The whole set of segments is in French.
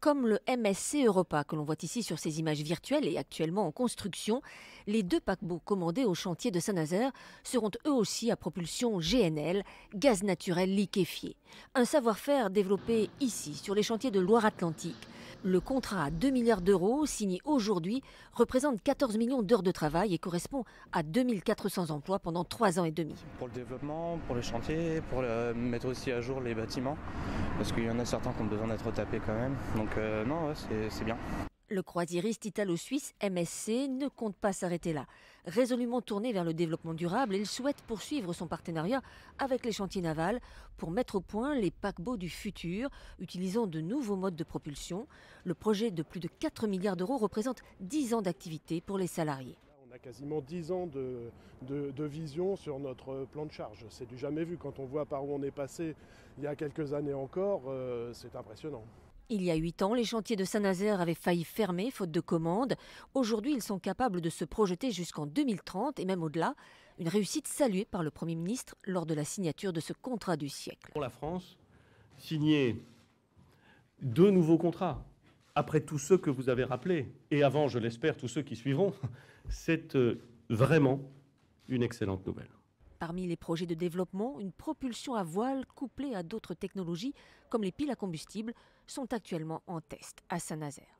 Comme le MSC Europa que l'on voit ici sur ces images virtuelles et actuellement en construction, les 2 paquebots commandés au chantier de Saint-Nazaire seront eux aussi à propulsion GNL, gaz naturel liquéfié. Un savoir-faire développé ici sur les chantiers de Loire-Atlantique. Le contrat à 2 milliards d'euros, signé aujourd'hui, représente 14 millions d'heures de travail et correspond à 2400 emplois pendant 3 ans et demi. Pour le développement, pour les chantiers, pour mettre aussi à jour les bâtiments, parce qu'il y en a certains qui ont besoin d'être tapés quand même. Donc non, ouais, c'est bien. Le croisiériste italo-suisse MSC ne compte pas s'arrêter là. Résolument tourné vers le développement durable, il souhaite poursuivre son partenariat avec les chantiers navals pour mettre au point les paquebots du futur, utilisant de nouveaux modes de propulsion. Le projet de plus de 4 milliards d'euros représente 10 ans d'activité pour les salariés. On a quasiment 10 ans de vision sur notre plan de charge. C'est du jamais vu. Quand on voit par où on est passé il y a quelques années encore, c'est impressionnant. Il y a 8 ans, les chantiers de Saint-Nazaire avaient failli fermer, faute de commandes. Aujourd'hui, ils sont capables de se projeter jusqu'en 2030 et même au-delà. Une réussite saluée par le Premier ministre lors de la signature de ce contrat du siècle. Pour la France, signer 2 nouveaux contrats, après tous ceux que vous avez rappelés, et avant, je l'espère, tous ceux qui suivront, c'est vraiment une excellente nouvelle. Parmi les projets de développement, une propulsion à voile couplée à d'autres technologies, comme les piles à combustible, sont actuellement en test à Saint-Nazaire.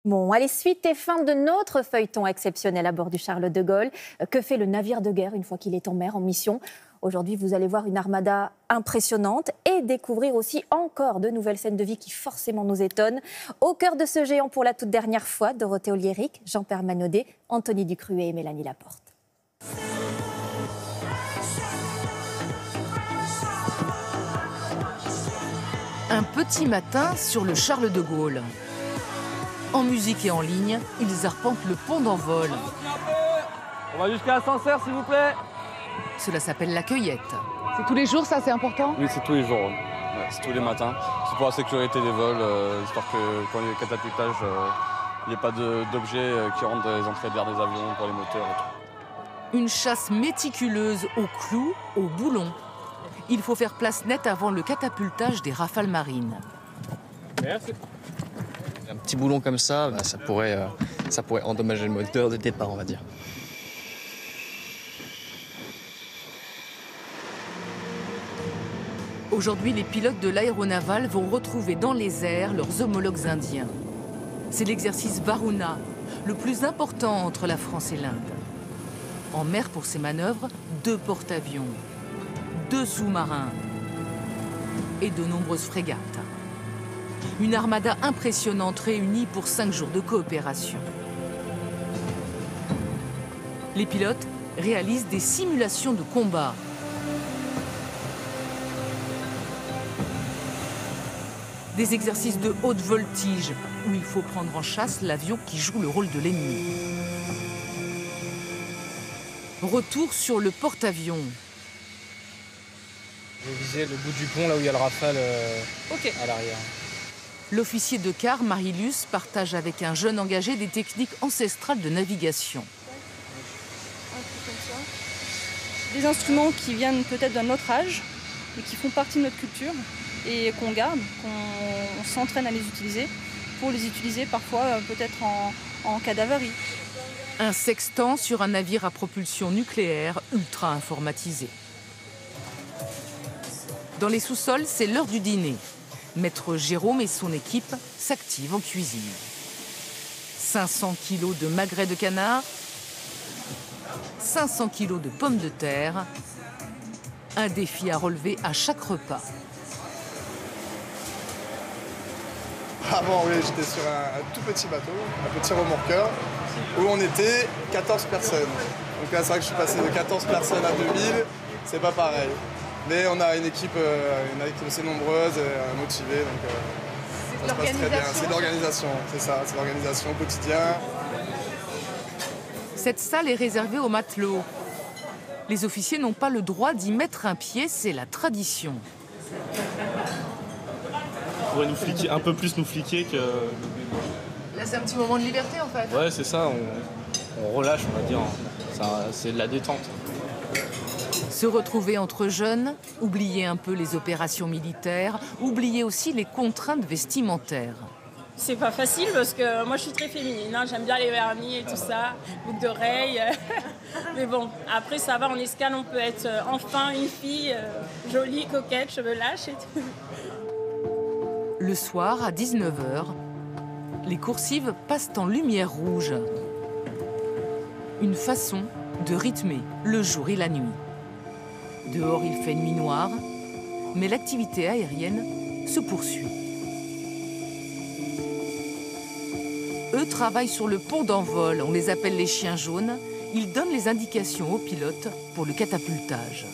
Bon, allez, suite et fin de notre feuilleton exceptionnel à bord du Charles de Gaulle. Que fait le navire de guerre une fois qu'il est en mer, en mission ? Aujourd'hui, vous allez voir une armada impressionnante et découvrir aussi encore de nouvelles scènes de vie qui forcément nous étonnent. Au cœur de ce géant pour la toute dernière fois, Dorothée Oliéric, Jean-Pierre Manaudet, Anthony Ducruet et Mélanie Laporte. Un petit matin sur le Charles de Gaulle. En musique et en ligne, ils arpentent le pont d'envol. On va jusqu'à l'ascenseur, s'il vous plaît. Cela s'appelle la cueillette. C'est tous les jours, ça, c'est important ? Oui, c'est tous les jours. Ouais, c'est tous les matins. C'est pour la sécurité des vols, histoire que quand il y a catapultage, il n'y ait pas d'objets qui rentrent dans les entrées d'air des avions pour les moteurs et tout. Une chasse méticuleuse au clou, au boulon. Il faut faire place nette avant le catapultage des rafales marines. Merci. Un petit boulon comme ça, ça pourrait endommager le moteur de départ, on va dire. Aujourd'hui, les pilotes de l'aéronaval vont retrouver dans les airs leurs homologues indiens. C'est l'exercice Varuna, le plus important entre la France et l'Inde. En mer pour ces manœuvres, 2 porte-avions, 2 sous-marins et de nombreuses frégates. Une armada impressionnante réunie pour 5 jours de coopération. Les pilotes réalisent des simulations de combat. Des exercices de haute voltige où il faut prendre en chasse l'avion qui joue le rôle de l'ennemi. Retour sur le porte-avions. Je vais viser le bout du pont, là où il y a le Rafale à l'arrière. L'officier de quart, Marilus, partage avec un jeune engagé des techniques ancestrales de navigation. Des instruments qui viennent peut-être d'un autre âge, mais qui font partie de notre culture et qu'on garde, qu'on s'entraîne à les utiliser, pour les utiliser parfois peut-être en cas d'avarie. Un sextant sur un navire à propulsion nucléaire ultra informatisé. Dans les sous-sols, c'est l'heure du dîner. Maître Jérôme et son équipe s'activent en cuisine. 500 kilos de magret de canard, 500 kilos de pommes de terre. Un défi à relever à chaque repas. Avant, oui, j'étais sur un tout petit bateau, un petit remorqueur, où on était 14 personnes. Donc là, c'est vrai que je suis passé de 14 personnes à 2000, c'est pas pareil. Mais on a une équipe assez nombreuse et motivée, donc ça se passe très bien. C'est l'organisation, c'est ça, c'est l'organisation au quotidien. Cette salle est réservée aux matelots. Les officiers n'ont pas le droit d'y mettre un pied, c'est la tradition. On pourrait nous fliquer, un peu plus nous fliquer que... Là, c'est un petit moment de liberté, en fait. Ouais, c'est ça, on relâche, on va dire. C'est de la détente. Se retrouver entre jeunes, oublier un peu les opérations militaires, oublier aussi les contraintes vestimentaires. C'est pas facile parce que moi je suis très féminine, hein. J'aime bien les vernis et tout ça, boucles d'oreilles. Mais bon, après ça va, en escale on peut être enfin une fille jolie, coquette, cheveux lâches et tout. Le soir, à 19h, les coursives passent en lumière rouge. Une façon de rythmer le jour et la nuit. Dehors, il fait nuit noire, mais l'activité aérienne se poursuit. Eux travaillent sur le pont d'envol, on les appelle les chiens jaunes. Ils donnent les indications aux pilotes pour le catapultage.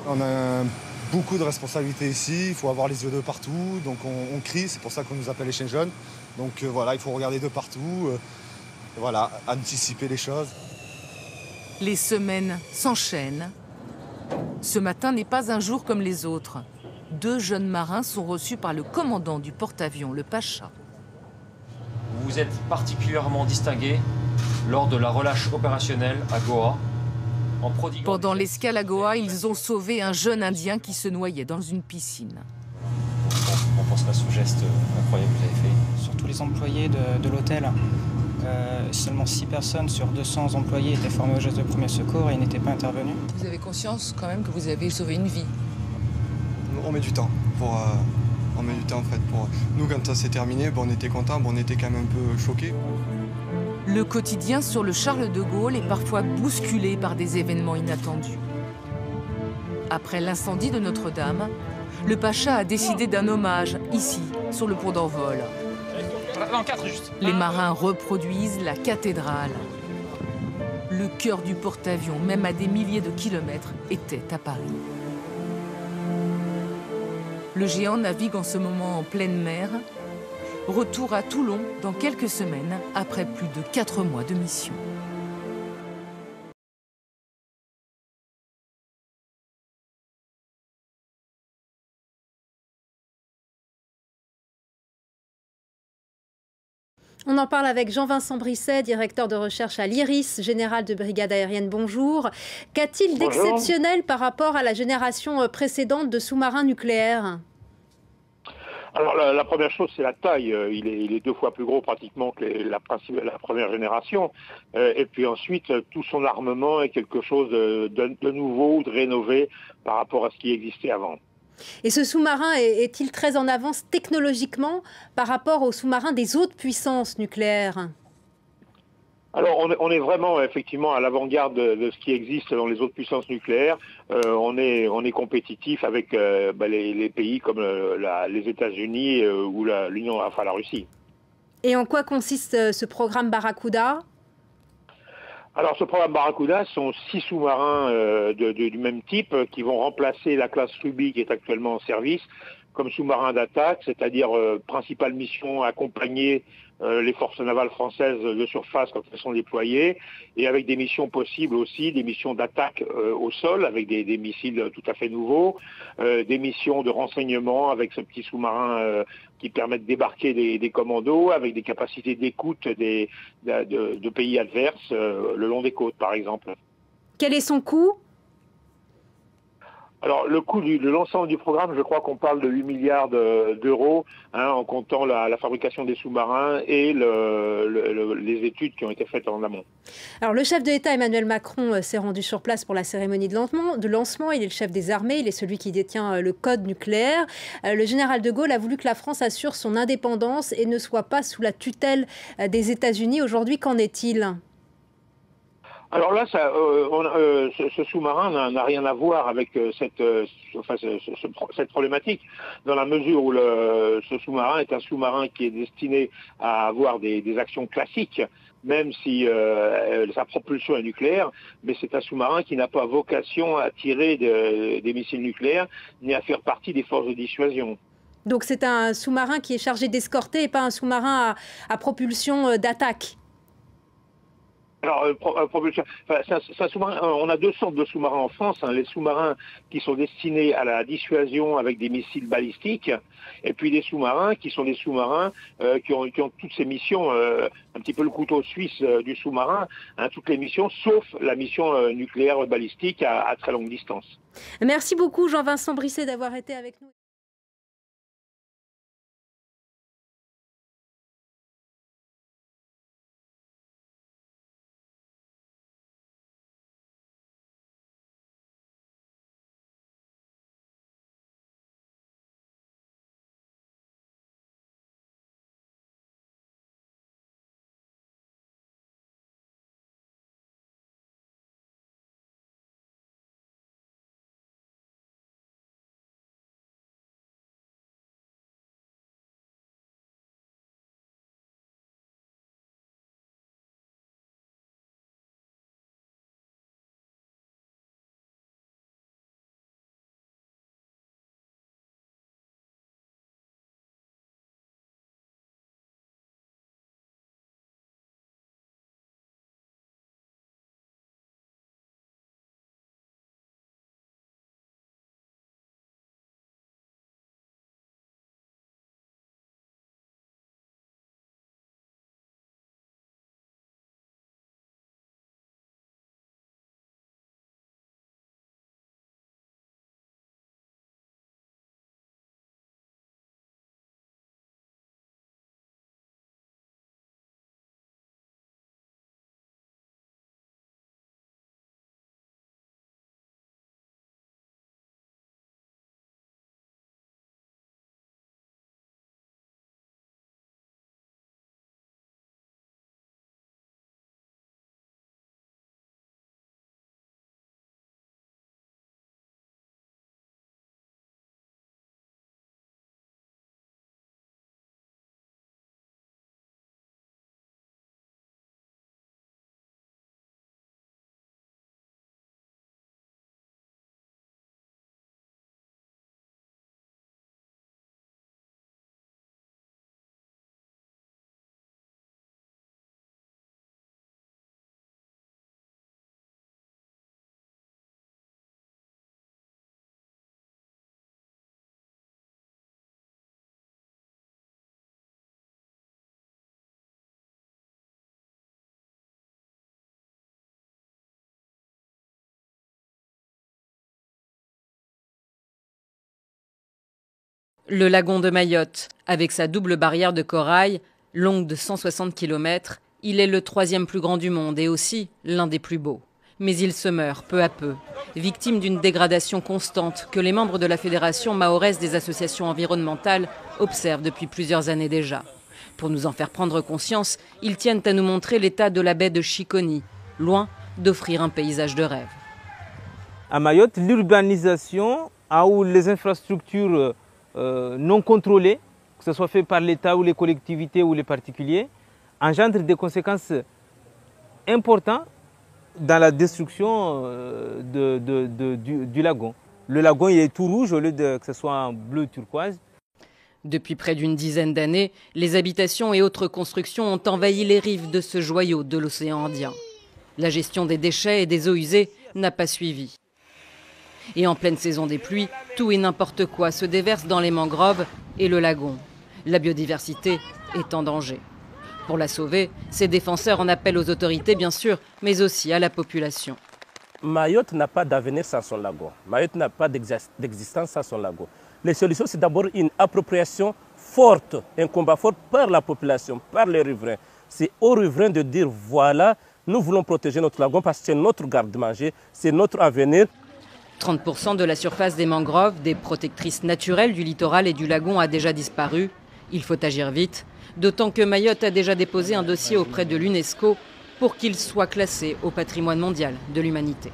On a beaucoup de responsabilités ici, il faut avoir les yeux de partout, donc on crie, c'est pour ça qu'on nous appelle les chiens jaunes. Donc voilà, il faut regarder de partout, voilà, anticiper les choses. Les semaines s'enchaînent. Ce matin n'est pas un jour comme les autres. 2 jeunes marins sont reçus par le commandant du porte-avions, le Pacha. Vous vous êtes particulièrement distingué lors de la relâche opérationnelle à Goa. Pendant l'escale à Goa, ils ont sauvé un jeune Indien qui se noyait dans une piscine. On pense à ce geste incroyable que vous avez fait. Surtout les employés de l'hôtel. Seulement 6 personnes sur 200 employés étaient formés au geste de premier secours et ils n'étaient pas intervenus. Vous avez conscience quand même que vous avez sauvé une vie? On met du temps on met du temps en fait. Pour nous, quand ça s'est terminé, on était contents, on était quand même un peu choqués. Le quotidien sur le Charles de Gaulle est parfois bousculé par des événements inattendus. Après l'incendie de Notre-Dame, le Pacha a décidé d'un hommage ici, sur le pont d'envol. Les marins reproduisent la cathédrale. Le cœur du porte-avions, même à des milliers de kilomètres, était à Paris. Le géant navigue en ce moment en pleine mer. Retour à Toulon dans quelques semaines, après plus de 4 mois de mission. On en parle avec Jean-Vincent Brisset, directeur de recherche à l'IRIS, général de brigade aérienne. Bonjour. Qu'a-t-il d'exceptionnel par rapport à la génération précédente de sous-marins nucléaires ? Alors la première chose, c'est la taille. Il est 2 fois plus gros pratiquement que la première génération. Et puis ensuite, tout son armement est quelque chose de nouveau, de rénové par rapport à ce qui existait avant. Et ce sous-marin est-il très en avance technologiquement par rapport aux sous-marins des autres puissances nucléaires ? Alors on est vraiment effectivement à l'avant-garde de ce qui existe dans les autres puissances nucléaires. On est compétitif avec les pays comme les États-Unis ou la Russie. Et en quoi consiste ce programme Barracuda ? Alors ce programme Barracuda sont 6 sous-marins du même type qui vont remplacer la classe Ruby qui est actuellement en service comme sous-marin d'attaque, c'est-à-dire principale mission accompagner les forces navales françaises de surface quand elles sont déployées, et avec des missions possibles aussi, des missions d'attaque au sol avec des missiles tout à fait nouveaux, des missions de renseignement avec ce petit sous-marin qui permet de débarquer des commandos avec des capacités d'écoute de pays adverses le long des côtes par exemple. Quel est son coût ? Alors le coût de l'ensemble du programme, je crois qu'on parle de 8 milliards d'euros, en comptant la fabrication des sous-marins et les études qui ont été faites en amont. Alors le chef de l'État Emmanuel Macron s'est rendu sur place pour la cérémonie de lancement. Il est le chef des armées, il est celui qui détient le code nucléaire. Le général de Gaulle a voulu que la France assure son indépendance et ne soit pas sous la tutelle des États-Unis. Aujourd'hui, qu'en est-il ? Alors là, ce sous-marin n'a rien à voir avec cette problématique, dans la mesure où ce sous-marin est un sous-marin qui est destiné à avoir des actions classiques, même si sa propulsion est nucléaire, mais c'est un sous-marin qui n'a pas vocation à tirer des missiles nucléaires, ni à faire partie des forces de dissuasion. Donc c'est un sous-marin qui est chargé d'escorter et pas un sous-marin à propulsion d'attaque. Alors, on a 2 sortes de sous-marins en France, les sous-marins qui sont destinés à la dissuasion avec des missiles balistiques, et puis des sous-marins qui sont des sous-marins qui ont toutes ces missions, un petit peu le couteau suisse du sous-marin, toutes les missions, sauf la mission nucléaire balistique à très longue distance. Merci beaucoup Jean-Vincent Brisset d'avoir été avec nous. Le lagon de Mayotte, avec sa double barrière de corail, longue de 160 km, il est le 3e plus grand du monde et aussi l'un des plus beaux. Mais il se meurt peu à peu, victime d'une dégradation constante que les membres de la Fédération mahoraise des associations environnementales observent depuis plusieurs années déjà. Pour nous en faire prendre conscience, ils tiennent à nous montrer l'état de la baie de Chiconi, loin d'offrir un paysage de rêve. À Mayotte, l'urbanisation ou les infrastructures non contrôlées, que ce soit fait par l'État ou les collectivités ou les particuliers, engendrent des conséquences importantes dans la destruction du lagon. Le lagon il est tout rouge au lieu que ce soit en bleu turquoise. Depuis près d'une dizaine d'années, les habitations et autres constructions ont envahi les rives de ce joyau de l'océan Indien. La gestion des déchets et des eaux usées n'a pas suivi. Et en pleine saison des pluies, tout et n'importe quoi se déverse dans les mangroves et le lagon. La biodiversité est en danger. Pour la sauver, ses défenseurs en appellent aux autorités, bien sûr, mais aussi à la population. Mayotte n'a pas d'avenir sans son lagon. Mayotte n'a pas d'existence sans son lagon. Les solutions, c'est d'abord une appropriation forte, un combat fort par la population, par les riverains. C'est aux riverains de dire, voilà, nous voulons protéger notre lagon parce que c'est notre garde-manger, c'est notre avenir. 30% de la surface des mangroves, des protectrices naturelles du littoral et du lagon a déjà disparu. Il faut agir vite, d'autant que Mayotte a déjà déposé un dossier auprès de l'UNESCO pour qu'il soit classé au patrimoine mondial de l'humanité.